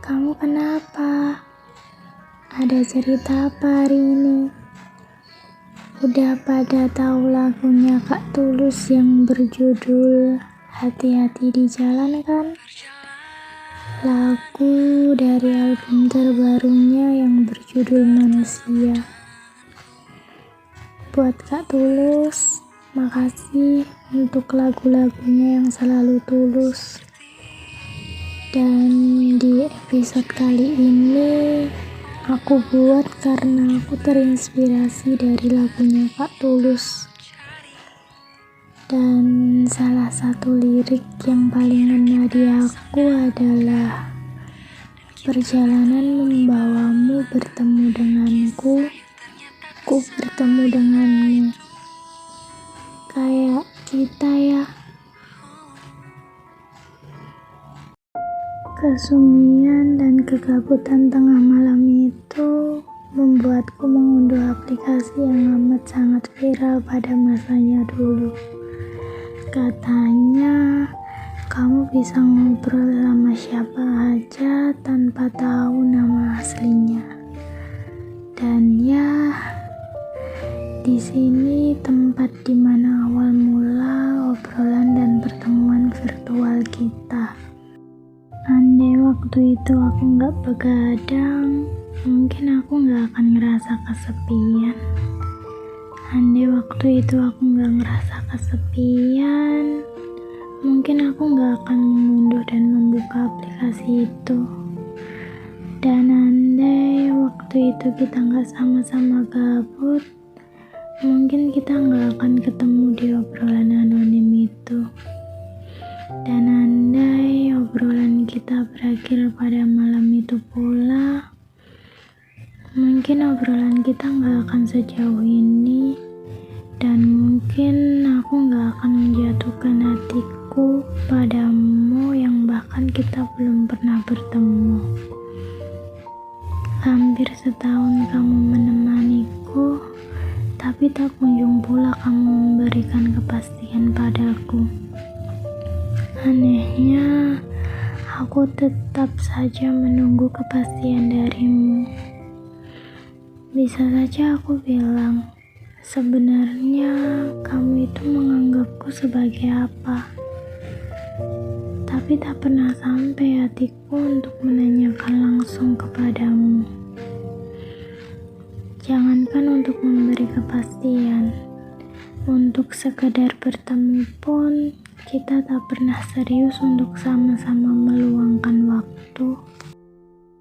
Kamu kenapa? Ada cerita apa hari ini? Udah pada tahu lagunya Kak Tulus yang berjudul Hati-hati di Jalan kan? Lagu dari album terbarunya yang berjudul Manusia. Buat Kak Tulus, makasih untuk lagu-lagunya yang selalu tulus. Dan di episode kali ini aku buat karena aku terinspirasi dari lagunya Kak Tulus. Dan salah satu lirik yang paling ngena di aku adalah perjalanan membawamu bertemu denganku, ku bertemu denganmu. Kayak kita ya. Kesunyian dan kegabutan tengah malam itu membuatku mengunduh aplikasi yang amat sangat viral pada masanya dulu. Katanya, kamu bisa ngobrol sama siapa aja tanpa tahu nama aslinya. Dan ya, di sini tempat dimana awal mula obrolan dan pertemuan virtual kita. Andai waktu itu aku gak begadang, mungkin aku gak akan ngerasa kesepian. Andai waktu itu aku gak ngerasa kesepian, mungkin aku gak akan mengunduh dan membuka aplikasi itu. Dan andai waktu itu kita gak sama-sama gabut, mungkin kita gak akan ketemu di obrolan anonim itu. Dan andai obrolan kita berakhir pada malam itu pula, mungkin obrolan kita gak akan sejauh ini. Dan mungkin aku gak akan menjatuhkan hatiku padamu yang bahkan kita belum pernah bertemu. Hampir setahun kamu menemaniku, tapi tak kunjung pula kamu memberikan kepastian padaku. Anehnya, aku tetap saja menunggu kepastian darimu. Bisa saja aku bilang, sebenarnya kamu itu menganggapku sebagai apa? Tapi tak pernah sampai hatiku untuk menanyakan langsung kepadamu. Jangankan untuk memberi kepastian, untuk sekedar bertemu pun kita tak pernah serius untuk sama-sama meluangkan waktu.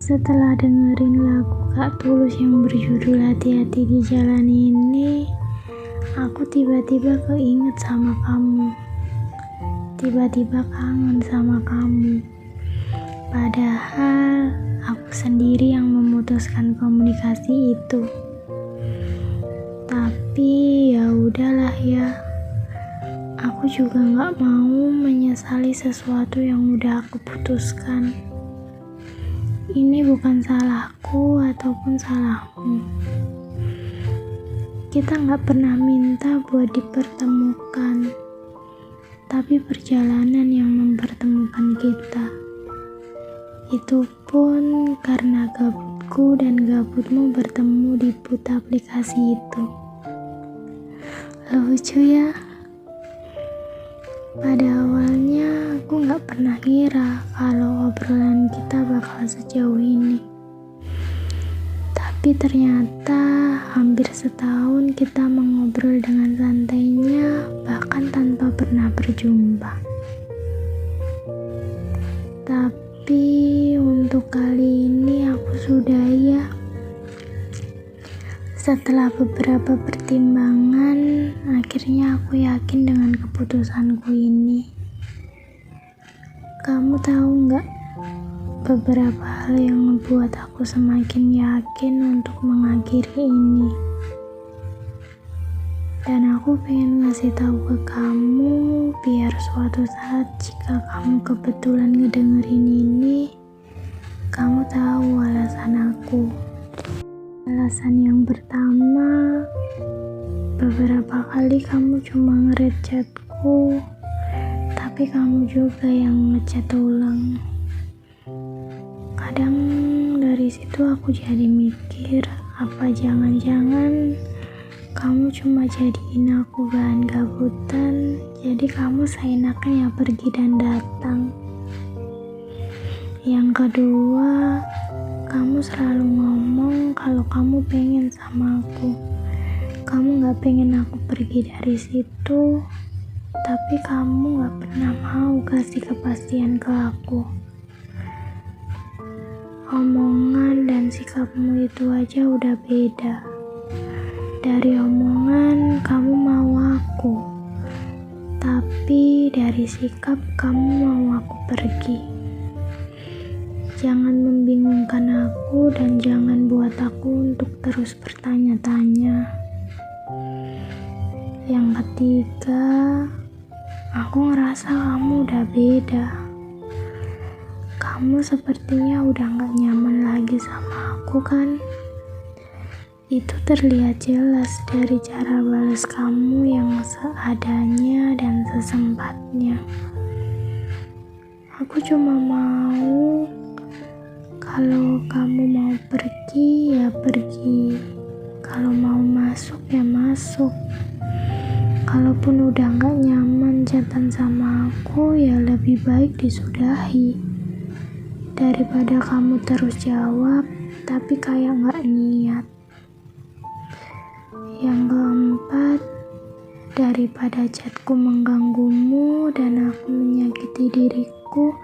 Setelah dengerin lagu Kak Tulus yang berjudul Hati-hati di Jalan ini, aku tiba-tiba keinget sama kamu. Tiba-tiba kangen sama kamu. Padahal aku sendiri yang memutuskan komunikasi itu. Tapi ya udahlah ya. Aku juga gak mau menyesali sesuatu yang udah aku putuskan. Ini bukan salahku ataupun salahmu. Kita gak pernah minta buat dipertemukan, tapi perjalanan yang mempertemukan kita. Itu pun karena gabutku dan gabutmu bertemu di buta aplikasi itu. Lucu ya. Pada awalnya aku gak pernah ngira kalau obrolan kita bakal sejauh ini. Tapi ternyata hampir setahun kita mengobrol dengan santainya, bahkan tanpa pernah berjumpa. Tapi untuk kali ini aku sudahi ya. Setelah beberapa pertimbangan, akhirnya aku yakin dengan keputusanku ini. Kamu tahu gak, beberapa hal yang membuat aku semakin yakin untuk mengakhiri ini. Dan aku pengen ngasih tahu ke kamu, biar suatu saat jika kamu kebetulan ngedengerin ini, kamu tahu alasan aku. Alasan yang pertama, beberapa kali kamu cuma nge-read chatku, tapi kamu juga yang nge-chat ulang. Kadang dari situ aku jadi mikir, apa jangan-jangan kamu cuma jadiin aku bahan gabutan, jadi kamu seenaknya pergi dan datang. Yang kedua, kamu selalu ngomong kalau kamu pengen sama aku. Kamu gak pengen aku pergi dari situ, tapi kamu gak pernah mau kasih kepastian ke aku. Omongan dan sikapmu itu aja udah beda. Dari omongan kamu mau aku, tapi dari sikap kamu mau aku pergi. Jangan membingungkan aku dan jangan buat aku untuk terus bertanya-tanya. Yang ketiga, aku ngerasa kamu udah beda. Kamu sepertinya udah gak nyaman lagi sama aku kan? Itu terlihat jelas dari cara balas kamu yang seadanya dan sesempatnya. Aku cuma mau kalau kamu mau pergi, ya pergi. Kalau mau masuk, ya masuk. Kalaupun udah gak nyaman chatan sama aku, ya lebih baik disudahi. Daripada kamu terus jawab, tapi kayak gak niat. Yang keempat, daripada chatku mengganggumu dan aku menyakiti diriku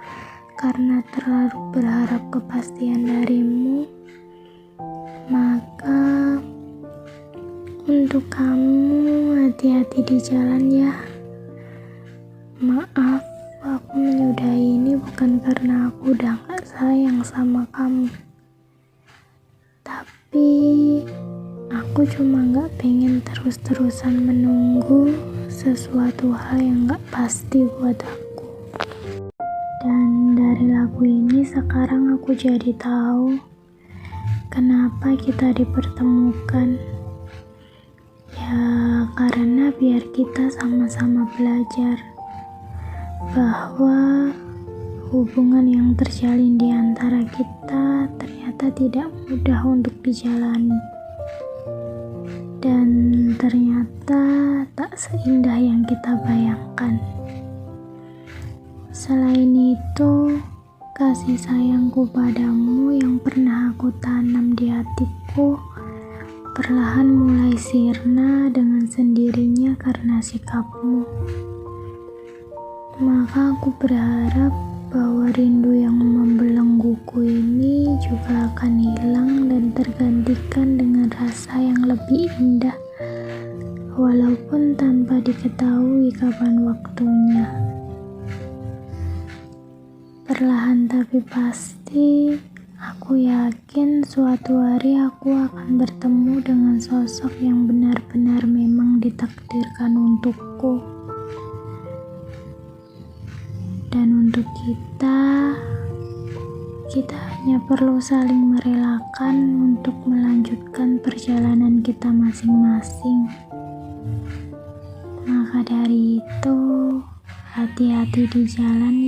karena terlalu berharap kepastian darimu, maka untuk kamu hati-hati di jalan ya. Maaf, aku menyudahi ini bukan karena aku udah gak sayang sama kamu, tapi aku cuma gak pengen terus-terusan menunggu sesuatu hal yang gak pasti buat aku. Dan dari lagu ini sekarang aku jadi tahu kenapa kita dipertemukan. Ya karena biar kita sama-sama belajar bahwa hubungan yang terjalin di antara kita ternyata tidak mudah untuk dijalani. Dan ternyata tak seindah yang kita bayangkan. Selain itu, kasih sayangku padamu yang pernah aku tanam di hatiku perlahan mulai sirna dengan sendirinya karena sikapmu. Maka aku berharap bahwa rindu yang membelengguku ini juga akan hilang dan tergantikan dengan rasa yang lebih indah, walaupun tanpa diketahui kapan waktunya. Perlahan tapi pasti, aku yakin suatu hari aku akan bertemu dengan sosok yang benar-benar memang ditakdirkan untukku. Dan untuk kita hanya perlu saling merelakan untuk melanjutkan perjalanan kita masing-masing. Maka dari itu, hati-hati di jalan